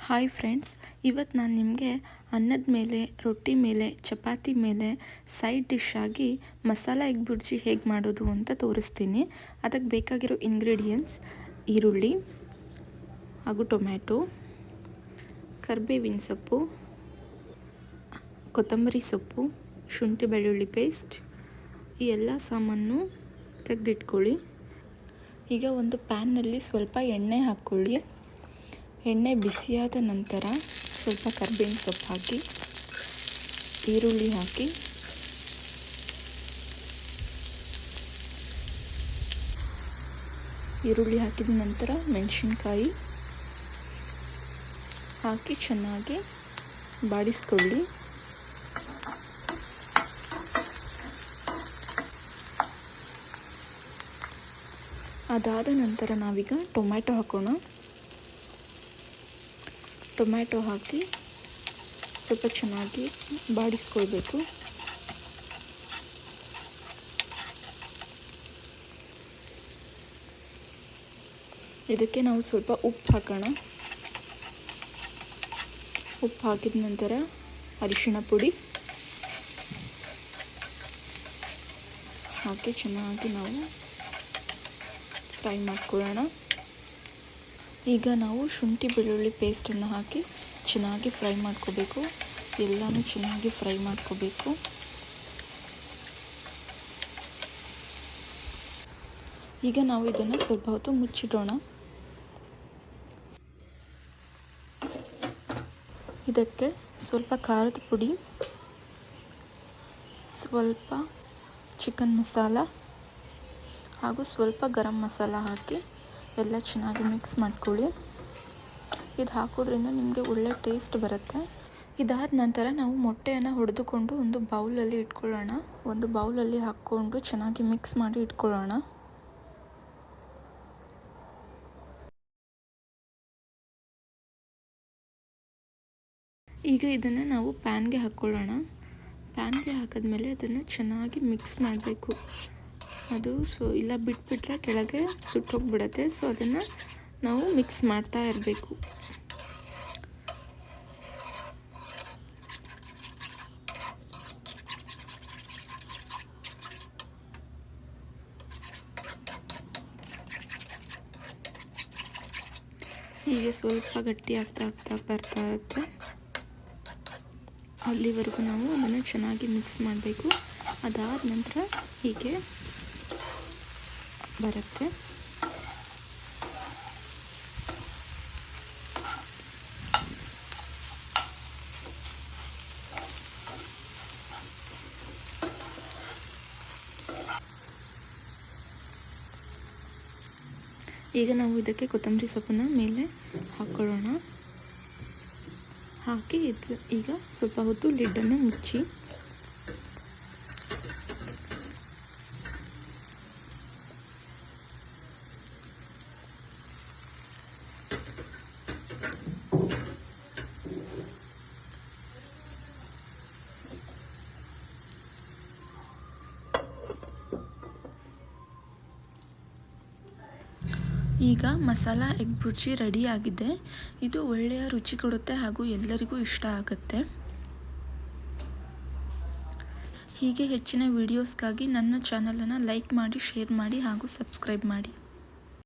Hi friends, ಇವತ್ತು ನಾನು ನಿಮಗೆ ಅನ್ನದ ಮೇಲೆ, ರೊಟ್ಟಿ ಮೇಲೆ, ಚಪಾತಿ ಮೇಲೆ ಸೈಡ್ ಡಿಶ್ ಆಗಿ ಮಸಾಲ ಎಗ್ ಬುರ್ಜಿ ಹೇಗೆ ಮಾಡೋದು ಅಂತ ತೋರಿಸ್ತೀನಿ. ಅದಕ್ಕೆ ಬೇಕಾಗಿರೋ ಇಂಗ್ರೀಡಿಯೆಂಟ್ಸ್ ಈರುಳ್ಳಿ ಹಾಗೂ ಟೊಮ್ಯಾಟೊ, ಕರಿಬೇವಿನ ಸೊಪ್ಪು, ಕೊತ್ತಂಬರಿ ಸೊಪ್ಪು, ಶುಂಠಿ ಬೆಳ್ಳುಳ್ಳಿ ಪೇಸ್ಟ್, ಈ ಎಲ್ಲ ಸಾಮಾನು ತೆಗೆದಿಟ್ಕೊಳ್ಳಿ. ಈಗ ಒಂದು ಪ್ಯಾನ್ನಲ್ಲಿ ಸ್ವಲ್ಪ ಎಣ್ಣೆ ಹಾಕ್ಕೊಳ್ಳಿ. ಎಣ್ಣೆ ಬಿಸಿಯಾದ ನಂತರ ಸ್ವಲ್ಪ ಕರಿಬೇವಿನ ಸೊಪ್ಪು ಹಾಕಿ, ಈರುಳ್ಳಿ ಹಾಕಿ, ಈರುಳ್ಳಿ ಹಾಕಿದ ನಂತರ ಮೆಣಸಿನ್ಕಾಯಿ ಹಾಕಿ ಚೆನ್ನಾಗಿ ಬಾಡಿಸ್ಕೊಳ್ಳಿ. ಅದಾದ ನಂತರ ನಾವೀಗ ಟೊಮ್ಯಾಟೊ ಹಾಕೋಣ. ಟೊಮ್ಯಾಟೊ ಹಾಕಿ ಸ್ವಲ್ಪ ಚೆನ್ನಾಗಿ ಬಾಡಿಸ್ಕೊಳ್ಬೇಕು. ಇದಕ್ಕೆ ನಾವು ಸ್ವಲ್ಪ ಉಪ್ಪು ಹಾಕೋಣ. ಉಪ್ಪು ಹಾಕಿದ ನಂತರ ಅರಿಶಿಣ ಪುಡಿ ಹಾಕಿ ಚೆನ್ನಾಗಿ ನಾವು ಫ್ರೈ ಮಾಡ್ಕೊಳ್ಳೋಣ. ಈಗ ನಾವು ಶುಂಠಿ ಬೆಳ್ಳುಳ್ಳಿ ಪೇಸ್ಟನ್ನು ಹಾಕಿ ಚೆನ್ನಾಗಿ ಫ್ರೈ ಮಾಡ್ಕೋಬೇಕು. ಎಲ್ಲನೂ ಚೆನ್ನಾಗಿ ಫ್ರೈ ಮಾಡ್ಕೋಬೇಕು. ಈಗ ನಾವು ಇದನ್ನು ಸ್ವಲ್ಪ ಹೊತ್ತು ಮುಚ್ಚಿಡೋಣ. ಇದಕ್ಕೆ ಸ್ವಲ್ಪ ಖಾರದ ಪುಡಿ, ಸ್ವಲ್ಪ ಚಿಕನ್ ಮಸಾಲ ಹಾಗೂ ಸ್ವಲ್ಪ ಗರಂ ಮಸಾಲ ಹಾಕಿ ಎಲ್ಲ ಚೆನ್ನಾಗಿ ಮಿಕ್ಸ್ ಮಾಡ್ಕೊಳ್ಳಿ. ಇದು ಹಾಕೋದ್ರಿಂದ ನಿಮಗೆ ಒಳ್ಳೆ ಟೇಸ್ಟ್ ಬರುತ್ತೆ. ಇದಾದ ನಂತರ ನಾವು ಮೊಟ್ಟೆಯನ್ನು ಹೊಡೆದುಕೊಂಡು ಒಂದು ಬೌಲಲ್ಲಿ ಇಟ್ಕೊಳ್ಳೋಣ. ಒಂದು ಬೌಲಲ್ಲಿ ಹಾಕ್ಕೊಂಡು ಚೆನ್ನಾಗಿ ಮಿಕ್ಸ್ ಮಾಡಿ ಇಟ್ಕೊಳ್ಳೋಣ. ಈಗ ಇದನ್ನು ನಾವು ಪ್ಯಾನ್ಗೆ ಹಾಕ್ಕೊಳ್ಳೋಣ. ಪ್ಯಾನ್ಗೆ ಹಾಕಿದ್ಮೇಲೆ ಅದನ್ನು ಚೆನ್ನಾಗಿ ಮಿಕ್ಸ್ ಮಾಡಬೇಕು. ಅದು ಇಲ್ಲ ಬಿಟ್ಬಿಟ್ರೆ ಕೆಳಗೆ ಸುಟ್ಟೋಗ್ಬಿಡುತ್ತೆ. ಸೊ ಅದನ್ನು ನಾವು ಮಿಕ್ಸ್ ಮಾಡ್ತಾ ಇರಬೇಕು. ಹೀಗೆ ಸ್ವಲ್ಪ ಗಟ್ಟಿ ಆಗ್ತಾ ಬರ್ತಾ ಇರುತ್ತೆ. ಅಲ್ಲಿವರೆಗೂ ನಾವು ಅದನ್ನು ಚೆನ್ನಾಗಿ ಮಿಕ್ಸ್ ಮಾಡಬೇಕು. ಅದಾದ ನಂತರ ಹೀಗೆ ಬರುತ್ತೆ. ಈಗ ನಾವು ಇದಕ್ಕೆ ಕೊತ್ತಂಬರಿ ಸೊಪ್ಪನ್ನು ಮೇಲೆ ಹಾಕ್ಕೊಳ್ಳೋಣ. ಹಾಕಿ ಇದು ಈಗ ಸ್ವಲ್ಪ ಹೊತ್ತು ಲಿಡ್ಡನ್ನು ಮುಚ್ಚಿ ಈಗ ಮಸಾಲ ಎಗ್ ಬುರ್ಜಿ ರೆಡಿಯಾಗಿದೆ. ಇದು ಒಳ್ಳೆಯ ರುಚಿ ಕೊಡುತ್ತೆ ಹಾಗೂ ಎಲ್ಲರಿಗೂ ಇಷ್ಟ ಆಗುತ್ತೆ. ಹೀಗೆ ಹೆಚ್ಚಿನ ವಿಡಿಯೋಸ್ಗಾಗಿ ನನ್ನ ಚಾನಲನ್ನು ಲೈಕ್ ಮಾಡಿ, ಶೇರ್ ಮಾಡಿ ಹಾಗೂ ಸಬ್ಸ್ಕ್ರೈಬ್ ಮಾಡಿ.